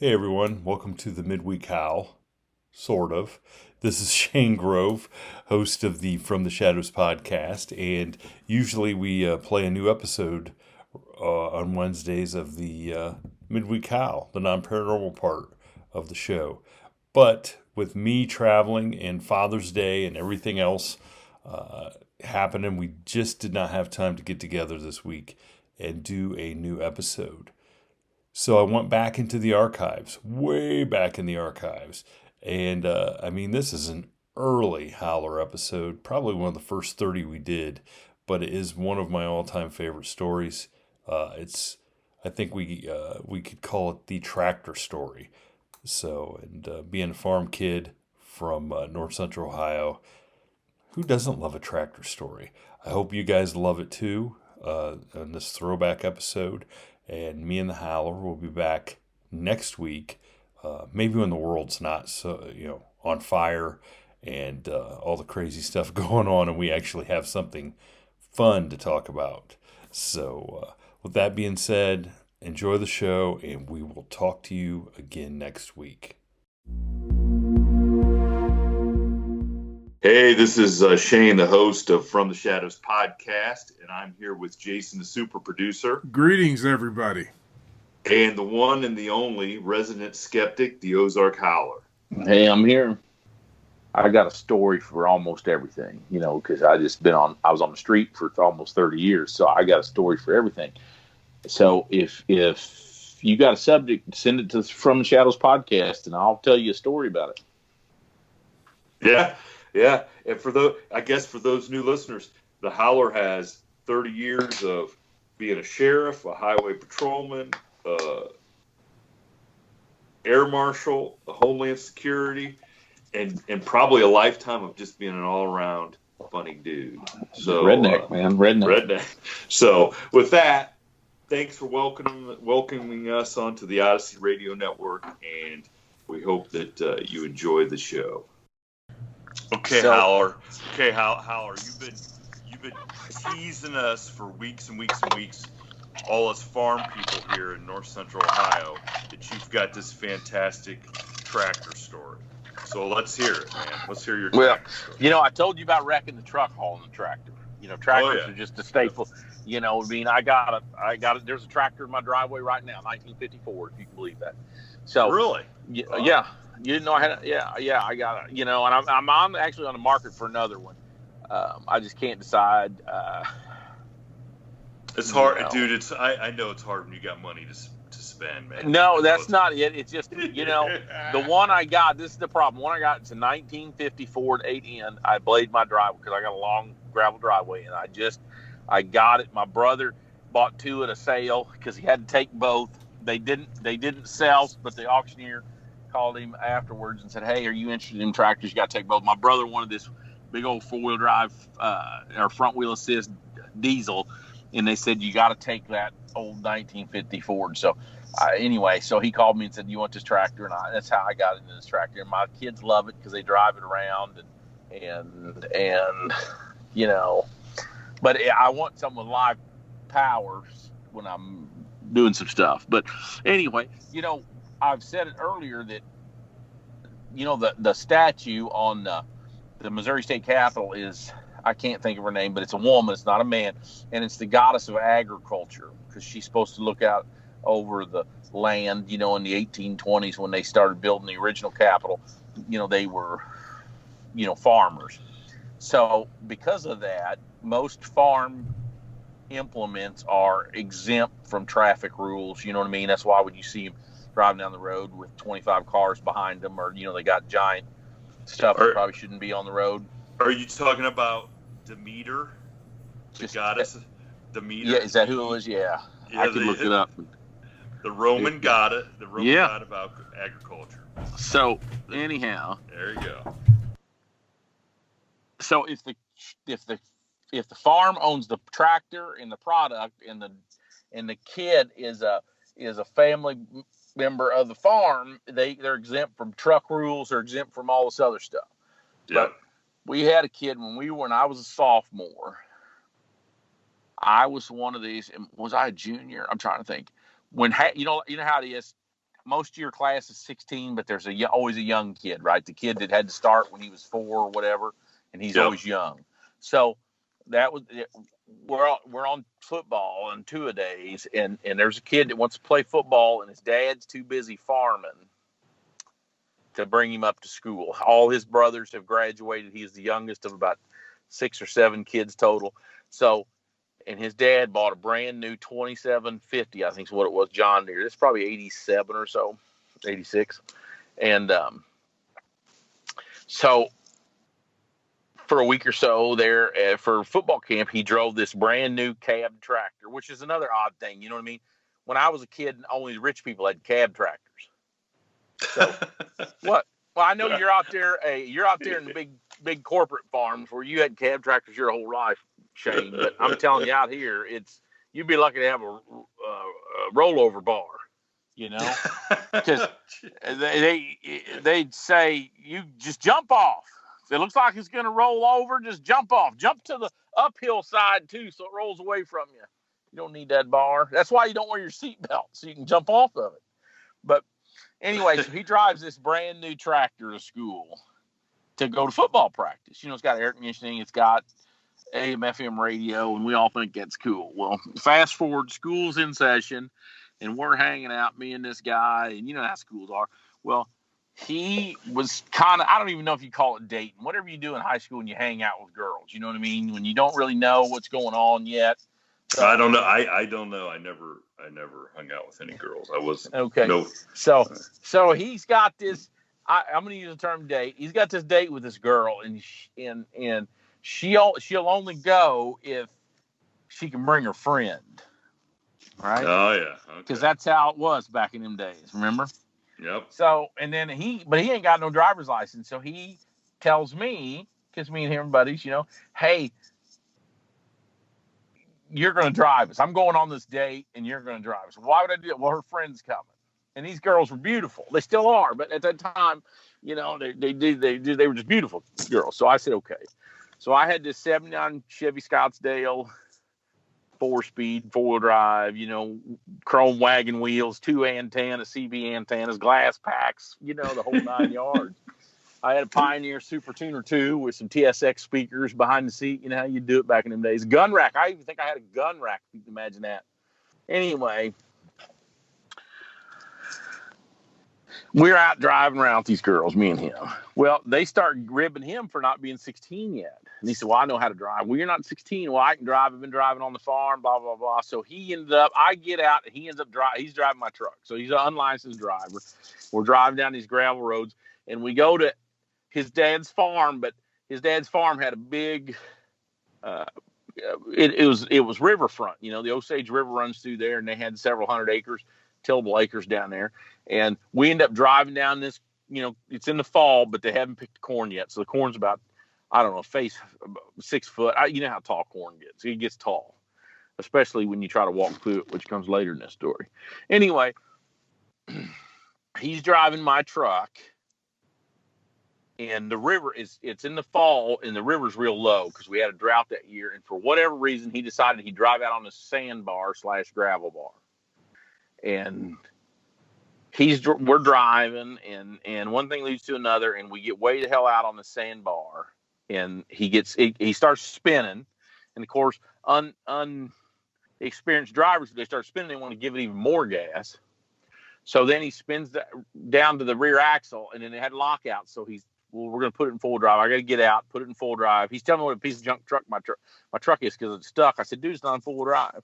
Hey everyone, welcome to the Midweek Howl, sort of. This is Shane Grove, host of the From the Shadows podcast, and usually we play a new episode on Wednesdays of the Midweek Howl, the non-paranormal part of the show. But with me traveling and Father's Day and everything else happening, we just did not have time to get together this week and do a new episode. So I went back into the archives, way back in the archives. And this is an early Howler episode, probably one of the first 30 we did, but it is one of my all-time favorite stories. I think we could call it the tractor story. So, being a farm kid from north central Ohio, who doesn't love a tractor story? I hope you guys love it too, in this throwback episode. And me and the Howler will be back next week, maybe when the world's not on fire and all the crazy stuff going on, and we actually have something fun to talk about. So, with that being said, enjoy the show, and we will talk to you again next week. Hey, this is Shane, the host of From the Shadows podcast, and I'm here with Jason, the super producer. Greetings, everybody. And the one and the only resident skeptic, the Ozark Howler. Hey, I'm here. I got a story for almost everything, because I was on the street for almost 30 years, so I got a story for everything. So if you got a subject, send it to From the Shadows podcast, and I'll tell you a story about Yeah, it. and for those new listeners, the Howler has 30 years of being a sheriff, a highway patrolman, air marshal, a homeland security, and probably a lifetime of just being an all-around funny dude. So redneck, man, redneck. So with that, thanks for welcoming us onto the Odyssey Radio Network, and we hope that you enjoy the show. Okay, Howler. Howler, you've been teasing us for weeks and weeks and weeks, all us farm people here in north central Ohio, that you've got this fantastic tractor story. So let's hear it, man. Let's hear your tractor story. I told you about wrecking the truck hauling the tractor. Tractors are just a staple. I got it. There's a tractor in my driveway right now, 1954, if you can believe that. So really, yeah. You didn't know I had it? Yeah, I got it. And I'm actually on the market for another one. I just can't decide. It's hard, dude. I know it's hard when you got money to spend, man. No, that's not it. It's just, the one I got, this is the problem. The one I got, it's a 1950 Ford 8N. I bladed my driveway because I got a long gravel driveway, and I got it. My brother bought two at a sale because he had to take both. They didn't sell, but the auctioneer called him afterwards and said, "Hey, are you interested in tractors? You got to take both." My brother wanted this big old four-wheel drive or front wheel assist diesel, and they said, "You got to take that old 1950 Ford." So so he called me and said, "You want this tractor?" And that's how I got into this tractor. And my kids love it because they drive it around and but I want something with live powers when I'm doing some stuff. But anyway, I've said it earlier that, the statue on the Missouri State Capitol is, I can't think of her name, but it's a woman. It's not a man. And it's the goddess of agriculture because she's supposed to look out over the land, in the 1820s when they started building the original Capitol. They were, farmers. So because of that, most farm implements are exempt from traffic rules. You know what I mean? That's why when you see them driving down the road with 25 cars behind them, or they got giant stuff that probably shouldn't be on the road. Are you talking about Demeter, the goddess Demeter? Yeah, is that who it was? Yeah, I can look it up. The Roman goddess, god about agriculture. So anyhow, there you go. So if the farm owns the tractor and the product, and the kid is a family member of the farm, they're exempt from truck rules, they're exempt from all this other stuff. Yep. But we had a kid when I was a sophomore. I was one of these. Was I a junior? I'm trying to think. When you know how it is. most of your class is 16, but there's always a young kid, right? The kid that had to start when he was 4 or whatever, and he's always young. So that was we're on football on 2-a-days, and there's a kid that wants to play football, and his dad's too busy farming to bring him up to school. All his brothers have graduated. He's the youngest of about 6 or 7 kids total. So, and his dad bought a brand new 2750, I think is what it was, John Deere. It's probably 87 or so, 86. And so for a week or so there for football camp, he drove this brand new cab tractor, which is another odd thing. You know what I mean? When I was a kid, only rich people had cab tractors. So what? Well, I know you're out there in the big corporate farms where you had cab tractors your whole life, Shane. But I'm telling you, out here, you'd be lucky to have a rollover bar, you know, because they'd say you just jump off. If it looks like it's going to roll over, just jump off. Jump to the uphill side too, so it rolls away from you. You don't need that bar. That's why you don't wear your seatbelt, so you can jump off of it. But anyway, so he drives this brand new tractor to school to go to football practice. You know, it's got air conditioning, it's got AM, FM radio, and we all think that's cool. Well, fast forward, school's in session, and we're hanging out, me and this guy, and you know how schools are. Well, he was kind of, I don't even know if you call it dating, whatever you do in high school when you hang out with girls. You know what I mean? When you don't really know what's going on yet. So, I don't know. I don't know. I never hung out with any girls. I was okay. No. So he's got this. I'm going to use the term date. He's got this date with this girl, and she'll only go if she can bring her friend. Right? Oh yeah. Because that's how it was back in them days. Remember? Yep. So and then he ain't got no driver's license. So he tells me, because me and him are buddies, you know, hey, you're going to drive us. I'm going on this date, and you're going to drive us. Why would I do it? Well, her friend's coming. And these girls were beautiful. They still are, but at that time, you know, they were just beautiful girls. So I said, okay. So I had this 79 Chevy Scottsdale, 4-speed, 4-wheel drive, you know, chrome wagon wheels, 2 antennas, CB antennas, glass packs, you know, the whole 9 yards. I had a Pioneer Super Tuner 2 with some TSX speakers behind the seat. You know how you do it back in them days. Gun rack. I even think I had a gun rack. You can imagine that. Anyway, we're out driving around with these girls, me and him. Well, they start ribbing him for not being 16 yet. And he said, well, I know how to drive. Well, you're not 16. Well, I can drive. I've been driving on the farm, blah, blah, blah. So he ended up, I get out, and he ends up driving. He's driving my truck. So he's an unlicensed driver. We're driving down these gravel roads, and we go to his dad's farm, but his dad's farm had a big, it was riverfront. You know, the Osage River runs through there, and they had several hundred acres, tillable acres down there. And we end up driving down this, you know, it's in the fall, but they haven't picked the corn yet. So the corn's about, I don't know, 6 foot. You know how tall corn gets. It gets tall, especially when you try to walk through it, which comes later in this story. Anyway, he's driving my truck. And the river it's in the fall, and the river's real low because we had a drought that year. And for whatever reason, he decided he'd drive out on a sandbar / gravel bar. And we're driving, and one thing leads to another, and we get way the hell out on the sandbar, and he starts spinning. And of course, experienced drivers, if they start spinning, they want to give it even more gas. So then he spins down to the rear axle, and then it had lockouts. So we're going to put it in full drive. I got to get out, put it in full drive. He's telling me what a piece of junk truck my truck is because it's stuck. I said, dude, it's not in full drive.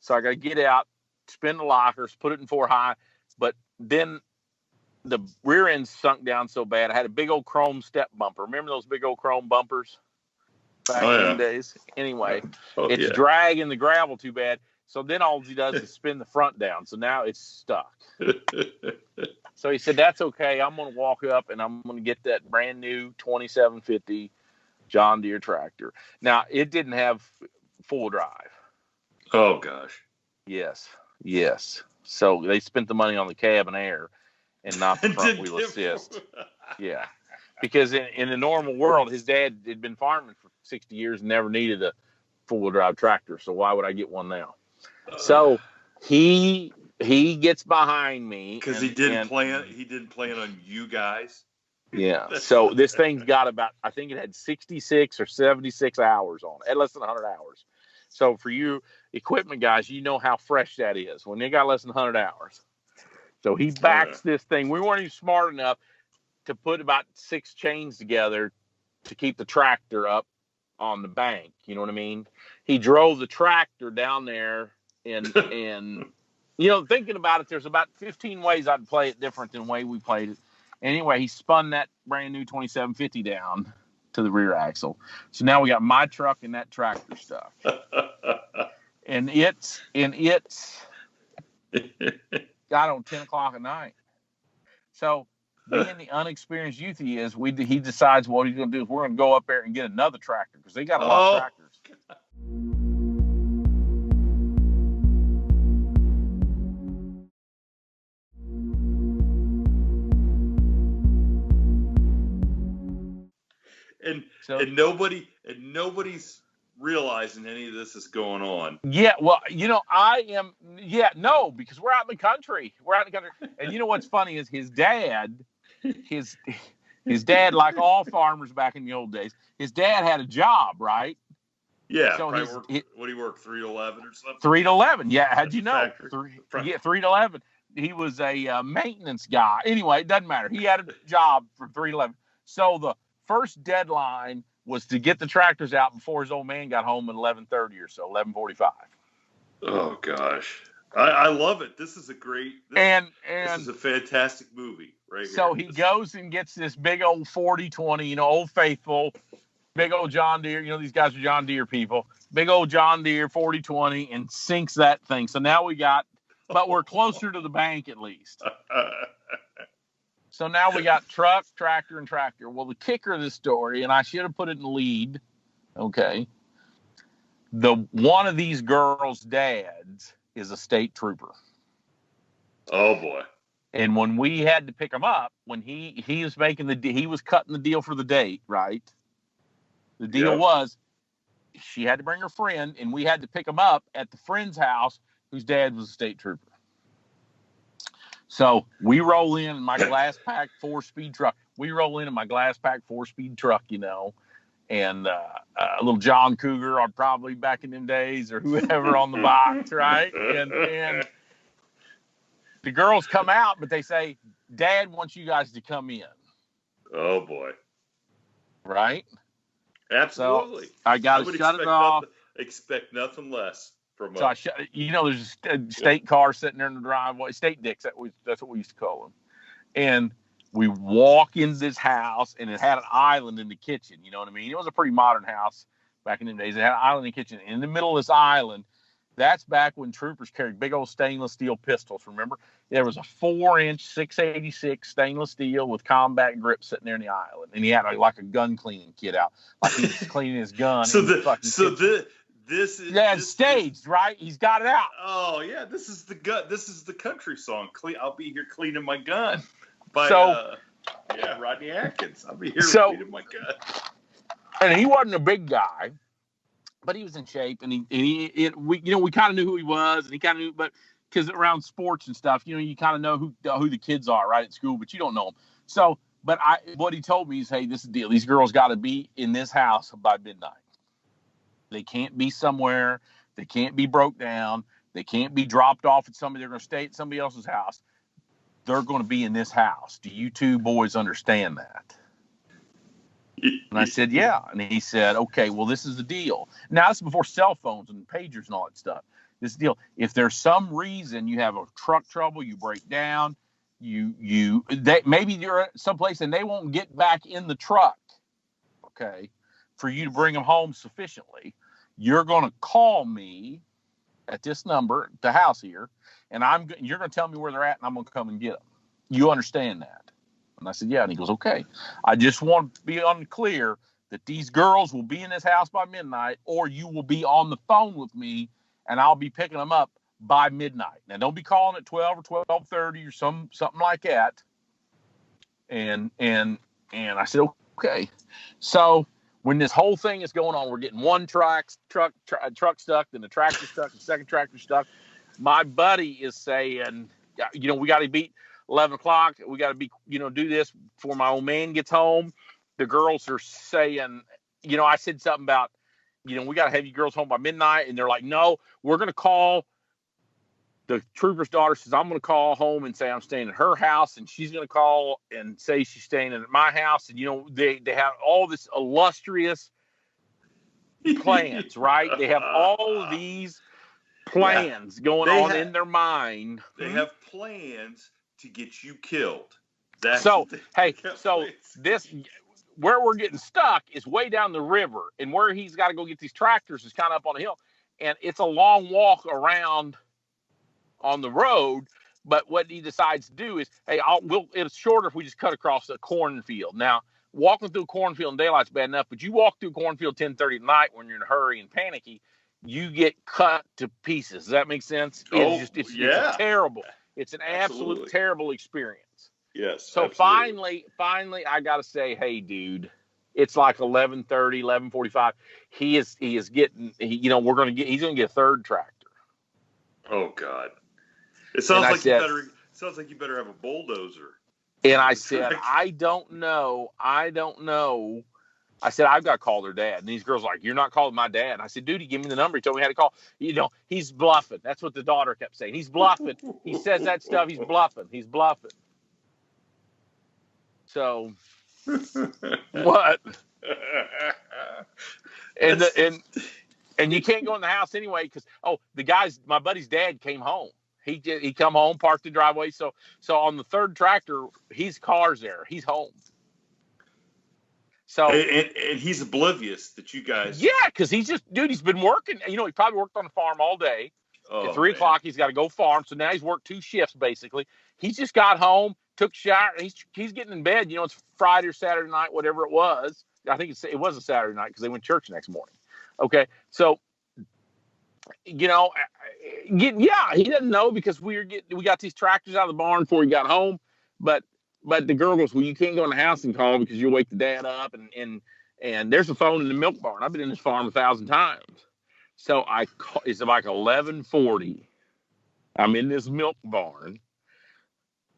So I got to get out, spin the lockers, put it in 4 high. But then the rear end sunk down so bad. I had a big old chrome step bumper. Remember those big old chrome bumpers back in the days? Anyway, it's dragging the gravel too bad. So then all he does is spin the front down. So now it's stuck. So he said, that's okay. I'm going to walk up, and I'm going to get that brand new 2750 John Deere tractor. Now, it didn't have full drive. Oh, gosh. Yes. So they spent the money on the cab and air and not the front wheel assist. Yeah. Because in the normal world, his dad had been farming for 60 years and never needed a four-wheel drive tractor. So why would I get one now? So he he gets behind me because he didn't plan on you guys. Yeah. So this thing's got about, I think it had 66 or 76 hours on it, at less than 100 hours. So for you equipment guys, you know how fresh that is when they got less than 100 hours. So he backs this thing. We weren't even smart enough to put about 6 chains together to keep the tractor up on the bank. You know what I mean? He drove the tractor down there and thinking about it, there's about 15 ways I'd play it different than the way we played it. Anyway, he spun that brand new 2750 down to the rear axle. So now we got my truck and that tractor stuff. and it's got on 10 o'clock at night. So being the unexperienced youth he is, he decides what he's going to do is we're going to go up there and get another tractor because they got a lot of tractors. And nobody's realizing any of this is going on. Yeah, well, I am. Yeah, no, because we're out in the country. And you know what's funny is his dad, like all farmers back in the old days, his dad had a job, right? Yeah. So what do you work, 3 to 11 or something? 3 to 11. Yeah, how'd you know? 3 to 11. He was a maintenance guy. Anyway, it doesn't matter. He had a job from 3 to 11. So the first deadline was to get the tractors out before his old man got home at 11:30 or so, 11:45. Oh gosh, I love it. This is a great. This is a fantastic movie, right? So he goes and gets this big old 40-20, Old Faithful, big old John Deere. These guys are John Deere people. Big old John Deere 40-20 and sinks that thing. So now but we're closer to the bank at least. So now we got truck, tractor, and tractor. Well, the kicker of this story, and I should have put it in the lead, okay, one of these girls' dads is a state trooper. Oh, boy. And when we had to pick him up, when he was he was cutting the deal for the date, right? The deal was she had to bring her friend, and we had to pick him up at the friend's house whose dad was a state trooper. So we roll in my glass pack 4-speed truck. And a little John Cougar, or probably back in them days, or whoever on the box, right? And the girls come out, but they say, Dad wants you guys to come in. Oh, boy. Right? Absolutely. So I got to shut it off. Expect nothing less. So there's a state car sitting there in the driveway, state dicks, that's what we used to call them. And we walk into this house, and it had an island in the kitchen. You know what I mean? It was a pretty modern house back in the days. It had an island in the kitchen. In the middle of this island, that's back when troopers carried big old stainless steel pistols. Remember? There was a 4-inch 686 stainless steel with combat grip sitting there in the island. And he had like a gun cleaning kit out. Like he was cleaning his gun. This is staged, right? He's got it out. Oh yeah, this is the country song. I'll be here cleaning my gun. By Rodney Atkins. I'll be here cleaning my gun. And he wasn't a big guy, but he was in shape, and we kind of knew who he was, and he kind of knew, but because around sports and stuff, you kind of know who the kids are, right, at school, but you don't know them. So, what he told me is, hey, this is the deal. These girls got to be in this house by midnight. They can't be somewhere. They can't be broke down. They can't be dropped off at somebody. They're going to stay at somebody else's house. They're going to be in this house. Do you two boys understand that? And I said, yeah. And he said, okay, well, this is the deal. Now, this is before cell phones and pagers and all that stuff. This is the deal. If there's some reason you have a truck trouble, you break down, maybe you're someplace and they won't get back in the truck, okay, for you to bring them home sufficiently, you're going to call me at this number, the house here, and you're going to tell me where they're at, and I'm going to come and get them. You understand that? And I said, yeah. And he goes, okay. I just want to be unclear that these girls will be in this house by midnight, or you will be on the phone with me, and I'll be picking them up by midnight. Now, don't be calling at 12 or 12:30 or something like that. And I said, okay. So when this whole thing is going on, we're getting one truck stuck, then the tractor stuck, the second tractor stuck. my buddy is saying, we got to beat 11 o'clock. We got to be, do this before my old man gets home. The girls are saying, I said something about, we got to have you girls home by midnight. And they're like, no, we're going to call. The trooper's daughter says, I'm going to call home and say I'm staying at her house. And she's going to call and say she's staying at my house. And, they have all this illustrious plans, right? They have all these plans going on in their mind. They have plans to get you killed. So this, where we're getting stuck is way down the river, and where he's got to go get these tractors is kind of up on a hill, and it's a long walk around on the road. But what he decides to do is, hey, it's shorter if we just cut across a cornfield. Now, walking through a cornfield in daylight's bad enough, but you walk through a cornfield 10:30 at night when you're in a hurry and panicky, you get cut to pieces. Does that make sense? It's terrible. It's an absolute terrible experience. Yes. So finally, I got to say, hey, dude, it's like 11:30, 11:45. He's going to get a third tractor. Oh God. It sounds like you better have a bulldozer. And I said, I don't know. I said, I've got to call their dad. And these girls are like, you're not calling my dad. And I said, dude, he gave me the number. He told me how to call. He's bluffing. That's what the daughter kept saying. He's bluffing. He says that stuff. He's bluffing. So what? And you can't go in the house anyway because my buddy's dad came home. He come home, parked the driveway. So on the third tractor, his car's there. He's home. So and he's oblivious that you guys. Yeah, because he's been working. He probably worked on the farm all day. At 3 o'clock, he's got to go farm. So now he's worked 2 shifts basically. He's just got home, took a shower. He's getting in bed. It's Friday or Saturday night, whatever it was. I think it was a Saturday night because they went to church next morning. Okay, so he doesn't know because we got these tractors out of the barn before he got home. But the girl goes, well, you can't go in the house and call because you'll wake the dad up. And there's a phone in the milk barn. I've been in this farm 1,000 times. So it's like 11:40. I'm in this milk barn.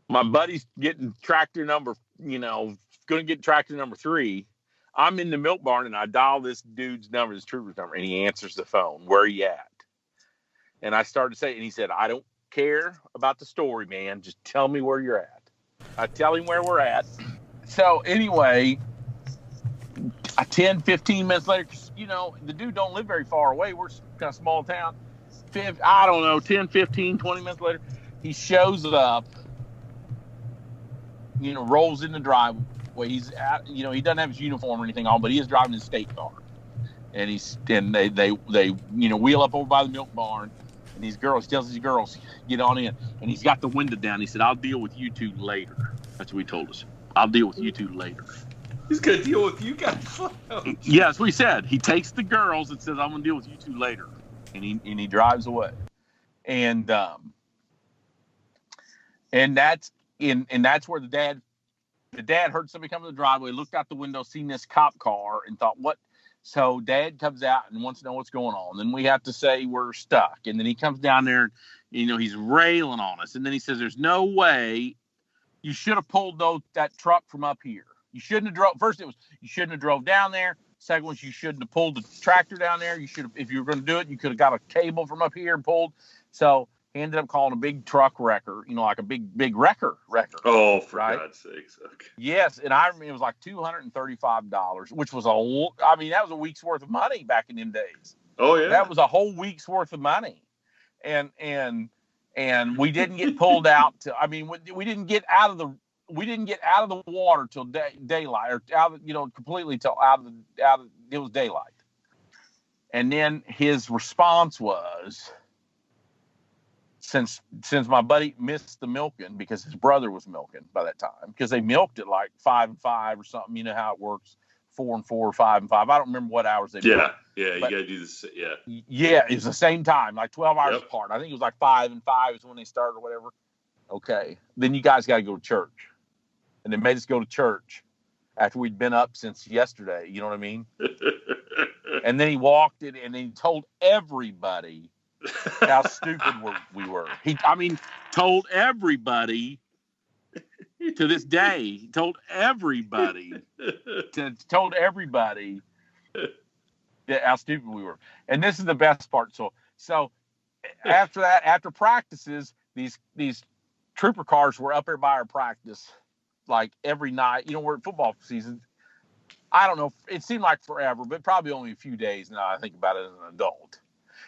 My buddy's getting tractor number, going to get tractor number 3. I'm in the milk barn and I dial this dude's number, this trooper's number, and he answers the phone. Where are you at? And I started to say, and he said, I don't care about the story, man. Just tell me where you're at. I tell him where we're at. So anyway, 10, 15 minutes later, the dude don't live very far away. We're kind of small town. 10, 15, 20 minutes later, he shows up, rolls in the driveway. He's at, he doesn't have his uniform or anything on, but he is driving his state car. And they wheel up over by the milk barn. And he tells these girls, get on in. And he's got the window down. He said, I'll deal with you two later. That's what he told us. I'll deal with you two later. He's going to deal with you guys. Yeah, that's what he said. He takes the girls and says, I'm going to deal with you two later. And he drives away. And that's where the dad heard somebody come to the driveway, looked out the window, seen this cop car, and thought, what? So dad comes out and wants to know what's going on. Then we have to say we're stuck. And then he comes down there, and, he's railing on us. And then he says, there's no way you should have pulled that truck from up here. You shouldn't have drove. First, you shouldn't have drove down there. Second was you shouldn't have pulled the tractor down there. You should have, if you were going to do it, you could have got a cable from up here and pulled. So he ended up calling a big truck wrecker, like a big wrecker. Oh, for God's sakes. Okay. Yes. And I remember it was like $235, which was that was a week's worth of money back in them days. Oh yeah. That was a whole week's worth of money. And we didn't get pulled out we didn't get out of the water till daylight, or completely till it was daylight. And then his response was, since my buddy missed the milking because his brother was milking by that time, because they milked it like 5 and 5 or something. You know how it works, 4 and 4, 5 and 5. I don't remember what hours they milked. Yeah, you got to do this. Yeah. Yeah, it was the same time, like 12 hours apart. I think it was like 5 and 5 is when they started or whatever. Okay. Then you guys got to go to church. And they made us go to church after we'd been up since yesterday. You know what I mean? And then he walked in and he told everybody how stupid we were. He told everybody to this day. He told everybody that how stupid we were. And this is the best part. So after that, after practices, these trooper cars were up there by our practice like every night. We're at football season. I don't know. It seemed like forever, but probably only a few days now I think about it as an adult.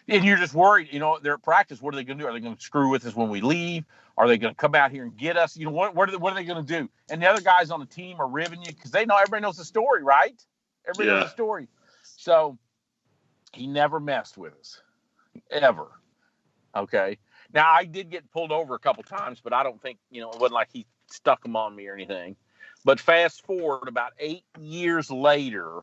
And you're just worried, they're at practice. What are they going to do? Are they going to screw with us when we leave? Are they going to come out here and get us? What are they going to do? And the other guys on the team are ribbing you because everybody knows the story, right? Everybody knows the story. So he never messed with us, ever. Okay. Now, I did get pulled over a couple times, but I don't think, it wasn't like he stuck them on me or anything. But fast forward about 8 years later,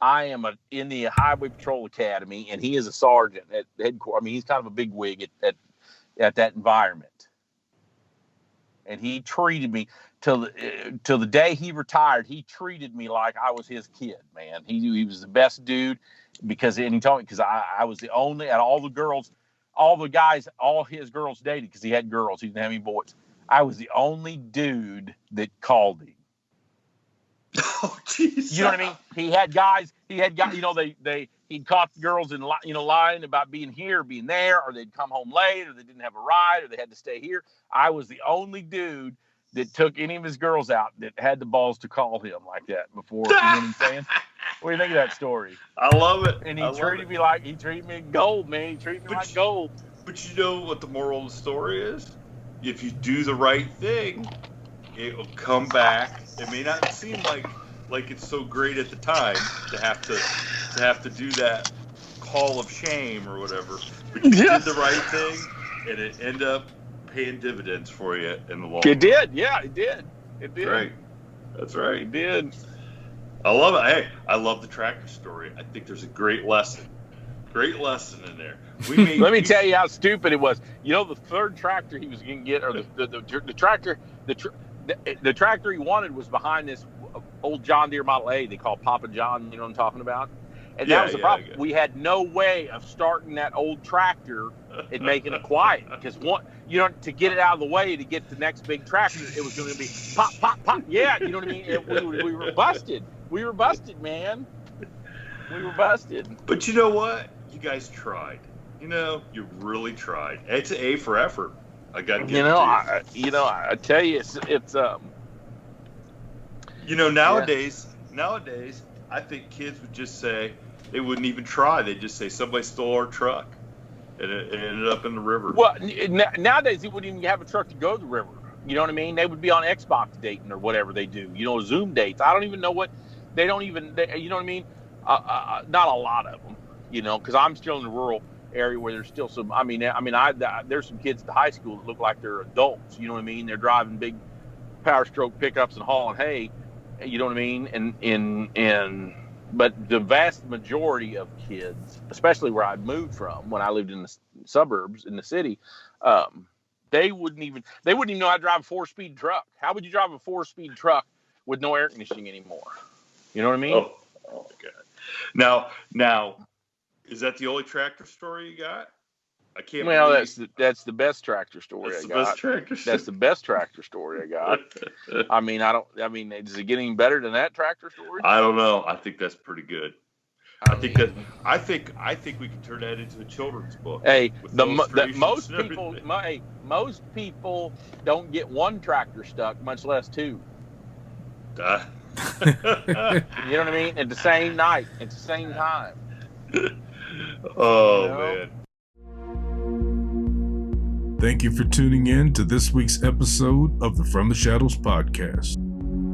I am in the Highway Patrol Academy, and he is a sergeant at headquarters. He's kind of a big wig at that environment. And he treated me till the day he retired. He treated me like I was his kid, man. He was the best dude because he told me because I was the only out of all the girls, all the guys, all his girls dated because he had girls. He didn't have any boys. I was the only dude that called him. Oh, jeez. You know what I mean? He had guys. He'd caught girls in lying about being here, being there, or they'd come home late, or they didn't have a ride, or they had to stay here. I was the only dude that took any of his girls out that had the balls to call him like that before. You know what I'm saying? What do you think of that story? I love it. And he treated me like gold, man. He treated me like gold. But you know what the moral of the story is? If you do the right thing, it will come back. It may not seem like it's so great at the time to have to do that call of shame or whatever, but you did the right thing, and it ended up paying dividends for you in the long run. It did, yeah, it did. It did. Right. That's right. It did. I love it. Hey, I love the tractor story. I think there's a great lesson in there. Let me tell you how stupid it was. The third tractor he was going to get, or the tractor, the tractor he wanted was behind this old John Deere Model A they call Papa John. You know what I'm talking about? And that was the problem. We had no way of starting that old tractor and making it quiet because to get it out of the way to get the next big tractor, it was going to be pop, pop, pop. Yeah, you know what I mean? We were busted. We were busted, man. We were busted. But you know what? You guys tried. You really tried. It's an A for effort. I got to give it to you. I tell you, it's nowadays, I think kids would just say they wouldn't even try. They'd just say somebody stole our truck, and it ended up in the river. Well, nowadays he wouldn't even have a truck to go to the river. You know what I mean? They would be on Xbox dating or whatever they do. Zoom dates. I don't even know what they don't even. You know what I mean? Not a lot of them. Because I'm still in the rural area where there's still some. There's some kids at the high school that look like they're adults. You know what I mean? They're driving big Power Stroke pickups and hauling hay. You know what I mean? But the vast majority of kids, especially where I'd moved from when I lived in the suburbs in the city, they wouldn't even know how to drive a 4-speed truck. How would you drive a 4-speed truck with no air conditioning anymore? You know what I mean? Oh my God. Now, is that the only tractor story you got? I can't. Well, that's the best tractor story I got. That's the best tractor story I got. Does it get any better than that tractor story? I don't know. I think that's pretty good. I think we can turn that into a children's book. Hey, most people don't get one tractor stuck, much less two. You know what I mean? At the same night, at the same time. Oh man. Thank you for tuning in to this week's episode of the From the Shadows podcast.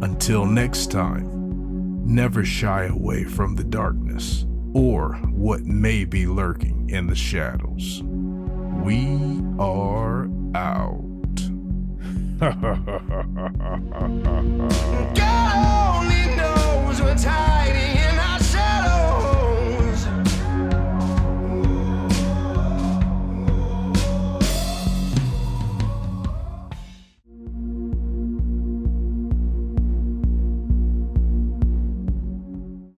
Until next time, never shy away from the darkness or what may be lurking in the shadows. We are out. God only knows what's hiding.